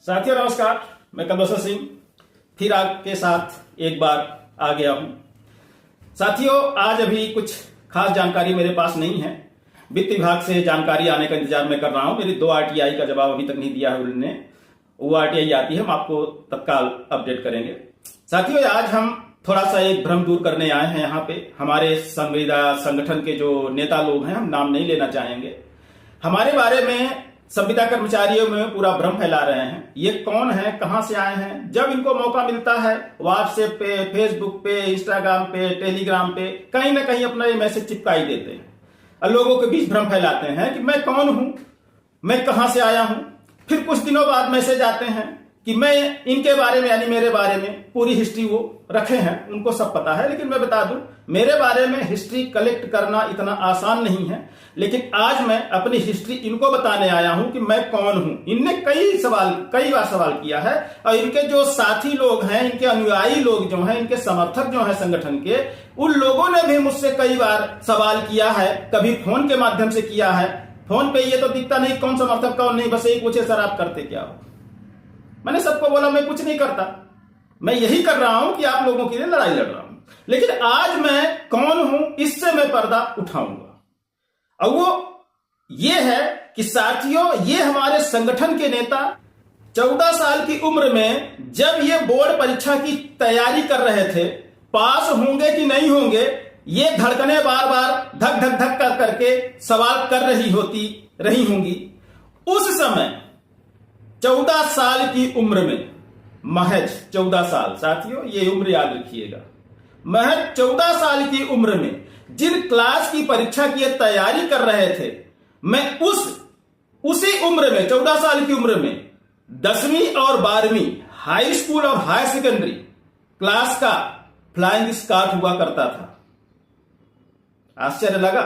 साथियों नमस्कार, मैं कमलेश्वर सिंह फिर आपके साथ एक बार आ गया हूं। साथियों, आज अभी कुछ खास जानकारी मेरे पास नहीं है। वित्त विभाग से जानकारी आने का इंतजार मैं कर रहा हूं। मेरी 2 आरटीआई का जवाब अभी तक नहीं दिया है उन्होंने। वो आरटीआई आती है, हम आपको तत्काल अपडेट करेंगे। साथियों, आज हम थोड़ा सा एक भ्रम दूर करने आए हैं। यहाँ पे हमारे संविदा संगठन के जो नेता लोग हैं, हम नाम नहीं लेना चाहेंगे, हमारे बारे में संविदा कर्मचारियों में पूरा भ्रम फैला रहे हैं। ये कौन है, कहां से आए हैं। जब इनको मौका मिलता है व्हाट्सएप पे, फेसबुक पे, इंस्टाग्राम पे, टेलीग्राम पे कहीं ना कहीं अपना ये मैसेज चिपका ही देते हैं और लोगों के बीच भ्रम फैलाते हैं कि मैं कौन हूं, मैं कहां से आया हूं। फिर कुछ दिनों बाद मैसेज आते हैं कि मैं इनके बारे में यानी मेरे बारे में पूरी हिस्ट्री वो रखे हैं, उनको सब पता है। लेकिन मैं बता दूं, मेरे बारे में हिस्ट्री कलेक्ट करना इतना आसान नहीं है। लेकिन आज मैं अपनी हिस्ट्री इनको बताने आया हूं कि मैं कौन हूं। इनने कई बार सवाल किया है और इनके जो साथी लोग हैं, इनके अनुयायी लोग जो हैं, इनके समर्थक जो हैं संगठन के, उन लोगों ने भी मुझसे कई बार सवाल किया है। कभी फोन के माध्यम से किया है। फोन पे ये तो दिखता नहीं कौन समर्थक कौन नहीं, बस यही पूछे सर आप करते क्या हो। मैंने सबको बोला मैं कुछ नहीं करता, मैं यही कर रहा हूं कि आप लोगों के लिए लड़ाई लड़ रहा हूं। लेकिन आज मैं कौन हूं, इससे मैं पर्दा उठाऊंगा। और वो ये है कि साथियों, ये हमारे संगठन के नेता 14 साल की उम्र में जब ये बोर्ड परीक्षा की तैयारी कर रहे थे, पास होंगे कि नहीं होंगे, ये धड़कने बार बार धक धक धक कर करके सवाल कर रही होंगी। उस समय 14 साल की उम्र में, महज 14 साल, साथियों ये उम्र याद रखिएगा, महज 14 साल की उम्र में जिन क्लास की परीक्षा की तैयारी कर रहे थे, मैं उसी उम्र में 14 साल की उम्र में 10वीं और 12वीं हाई स्कूल और हायर सेकेंडरी क्लास का फ्लाइंग स्कॉट हुआ करता था। आश्चर्य लगा?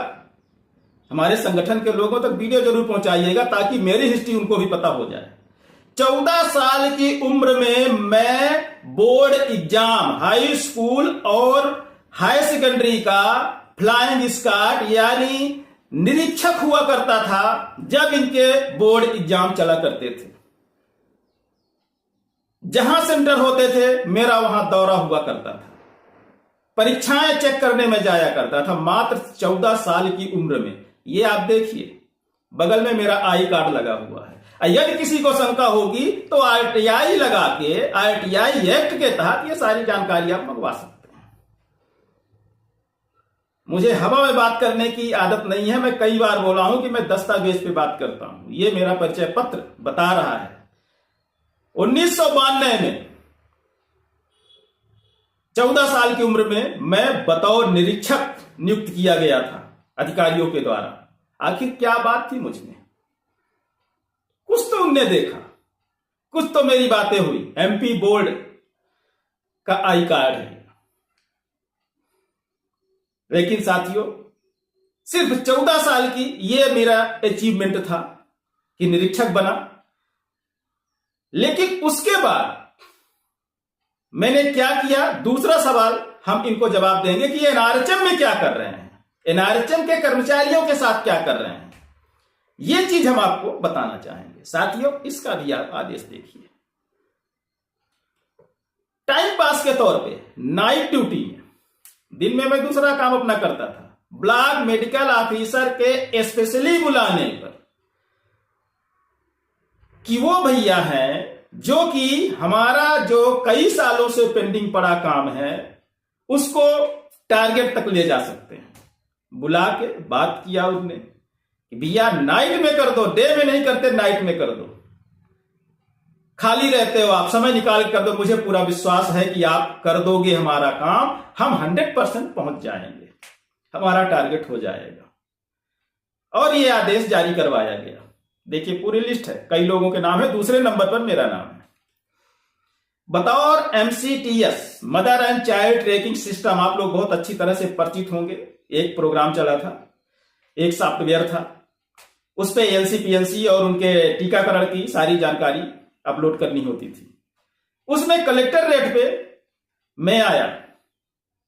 हमारे संगठन के लोगों तक वीडियो जरूर पहुंचाइएगा ताकि मेरी हिस्ट्री उनको भी पता हो जाए। 14 साल की उम्र में मैं बोर्ड एग्जाम, हाई स्कूल और हायर सेकेंडरी का फ्लाइंग स्कॉट यानी निरीक्षक हुआ करता था जब इनके बोर्ड एग्जाम चला करते थे। जहां सेंटर होते थे मेरा वहां दौरा हुआ करता था, परीक्षाएं चेक करने में जाया करता था, मात्र 14 साल की उम्र में। ये आप देखिए, बगल में मेरा आई कार्ड लगा हुआ है। यदि किसी को शंका होगी तो आरटीआई लगा के, आरटीआई एक्ट के तहत ये सारी जानकारी आप मंगवा सकते हैं। मुझे हवा में बात करने की आदत नहीं है। मैं कई बार बोला हूं कि मैं दस्तावेज पे बात करता हूं। ये मेरा परिचय पत्र बता रहा है। 1992 में 14 साल की उम्र में मैं बतौर निरीक्षक नियुक्त किया गया था अधिकारियों के द्वारा। आखिर क्या बात थी मुझ में? कुछ तो उनने देखा, कुछ तो मेरी बातें हुई। एमपी बोर्ड का आई कार्ड है। लेकिन साथियों, सिर्फ 14 साल की ये मेरा अचीवमेंट था कि निरीक्षक बना। लेकिन उसके बाद मैंने क्या किया, दूसरा सवाल हम इनको जवाब देंगे कि ये एनआरएचएम में क्या कर रहे हैं, एनआरएचएम के कर्मचारियों के साथ क्या कर रहे हैं। ये चीज हम आपको बताना चाहेंगे। साथियों, इसका भी आप आदेश देखिए। टाइम पास के तौर पे नाइट ड्यूटी में, दिन में मैं दूसरा काम अपना करता था, ब्लॉक मेडिकल ऑफिसर के स्पेशली बुलाने पर कि वो भैया हैं जो कि हमारा जो कई सालों से पेंडिंग पड़ा काम है उसको टारगेट तक ले जा सकते हैं। बुला के बात किया उसने कि भैया नाइट में कर दो, डे में नहीं करते, नाइट में कर दो। खाली रहते हो आप, समय निकाल कर दो, मुझे पूरा विश्वास है कि आप कर दोगे हमारा काम, हम 100% पहुंच जाएंगे, हमारा टारगेट हो जाएगा। और ये आदेश जारी करवाया गया। देखिए पूरी लिस्ट है, कई लोगों के नाम है, दूसरे नंबर पर मेरा नाम है। बतौर MCTS, mother and child tracking system, आप लोग बहुत अच्छी तरह से परिचित होंगे। एक प्रोग्राम चला था, एक सॉफ्टवेयर था, उस पे एलसीपीएनसी और उनके टीकाकरण की सारी जानकारी अपलोड करनी होती थी। उसमें कलेक्टर रेट पे मैं आया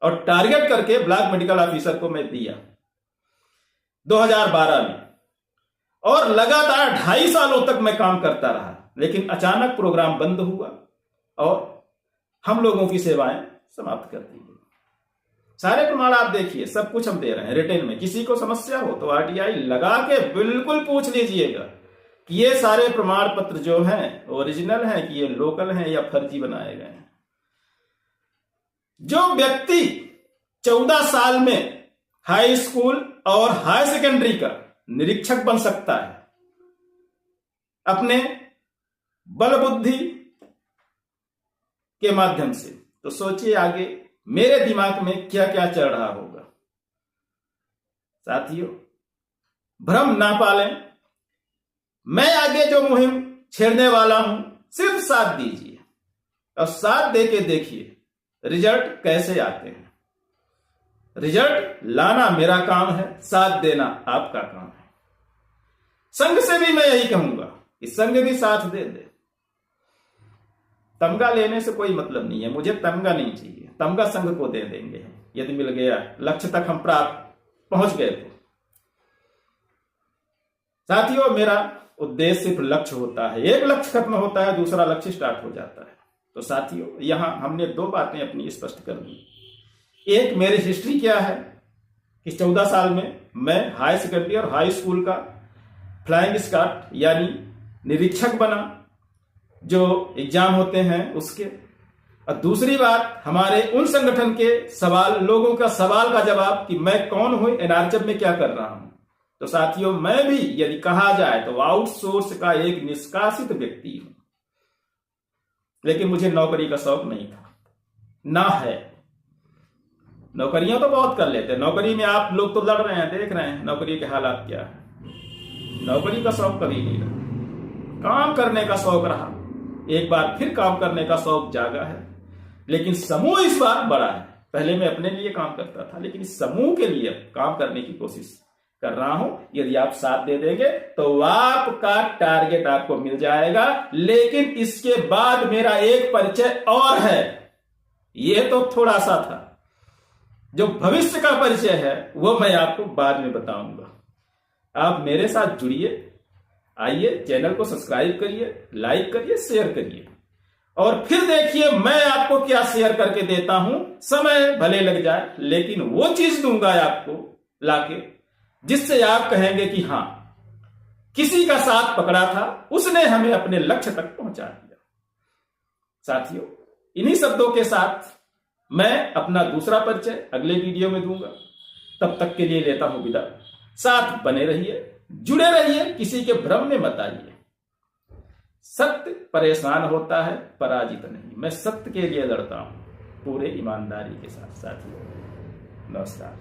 और टारगेट करके ब्लॉक मेडिकल ऑफिसर को मैं दिया 2012 में। और लगातार 2.5 सालों तक मैं काम करता रहा। लेकिन अचानक प्रोग्राम बंद हुआ और हम लोगों की सेवाएं समाप्त कर दी गई। सारे प्रमाण आप देखिए, सब कुछ हम दे रहे हैं रिटेल में। किसी को समस्या हो तो आरटीआई लगा के बिल्कुल पूछ लीजिएगा कि ये सारे प्रमाण पत्र जो हैं ओरिजिनल हैं कि ये लोकल हैं या फर्जी बनाए गए हैं। जो व्यक्ति 14 साल में हाई स्कूल और हाई सेकेंडरी का निरीक्षक बन सकता है अपने बल बुद्धि के माध्यम से, तो सोचिए आगे मेरे दिमाग में क्या क्या चल रहा होगा। साथियों, भ्रम ना पालें। मैं आगे जो मुहिम छेड़ने वाला हूं, सिर्फ साथ दीजिए और साथ देके देखिए रिजल्ट कैसे आते हैं। रिजल्ट लाना मेरा काम है, साथ देना आपका काम है। संघ से भी मैं यही कहूंगा कि संघ भी साथ दे दे। तमगा लेने से कोई मतलब नहीं है, मुझे तमगा नहीं चाहिए, तमगा संघ को दे देंगे यदि मिल गया, लक्ष्य तक हम प्राप्त पहुंच गए तो। साथियों, मेरा उद्देश्य सिर्फ लक्ष्य होता है, एक लक्ष्य खत्म होता है दूसरा लक्ष्य स्टार्ट हो जाता है। तो साथियों, यहां हमने 2 बातें अपनी स्पष्ट कर दी। एक, मेरी हिस्ट्री क्या है कि 14 साल में मैं हाई सेकेंडरी और हाई स्कूल का फ्लाइंग स्क्वाड यानी निरीक्षक बना, जो एग्जाम होते हैं उसके। और दूसरी बात, हमारे उन संगठन के सवाल, लोगों का सवाल का जवाब कि मैं कौन हूं, एनआरएचएफ में क्या कर रहा हूं। तो साथियों, मैं भी यदि कहा जाए तो आउटसोर्स का एक निष्कासित व्यक्ति हूं, लेकिन मुझे नौकरी का शौक नहीं था, ना है। नौकरियां तो बहुत कर लेते हैं, नौकरी में आप लोग तो लड़ रहे हैं, देख रहे हैं नौकरी के हालात क्या है। नौकरी का शौक कभी नहीं रहा, काम करने का शौक रहा। एक बार फिर काम करने का शौक जागा है, लेकिन समूह इस बार बड़ा है। पहले मैं अपने लिए काम करता था, लेकिन इस समूह के लिए काम करने की कोशिश कर रहा हूं। यदि आप साथ दे देंगे तो आपका टारगेट आपको मिल जाएगा। लेकिन इसके बाद मेरा एक परिचय और है, यह तो थोड़ा सा था। जो भविष्य का परिचय है वो मैं आपको बाद में बताऊंगा। आप मेरे साथ जुड़िए, आइए चैनल को सब्सक्राइब करिए, लाइक करिए, शेयर करिए और फिर देखिए मैं आपको क्या शेयर करके देता हूं। समय भले लग जाए, लेकिन वो चीज दूंगा आपको लाके जिससे आप कहेंगे कि हां, किसी का साथ पकड़ा था, उसने हमें अपने लक्ष्य तक पहुंचा दिया। साथियों, इन्हीं शब्दों के साथ मैं अपना दूसरा परिचय अगले वीडियो में दूंगा। तब तक के लिए लेता हूं विदा। साथ बने रहिए, जुड़े रहिए, किसी के भ्रम में मत आइए। सत्य परेशान होता है, पराजित नहीं। मैं सत्य के लिए लड़ता हूं पूरे ईमानदारी के साथ। साथियों, नमस्कार।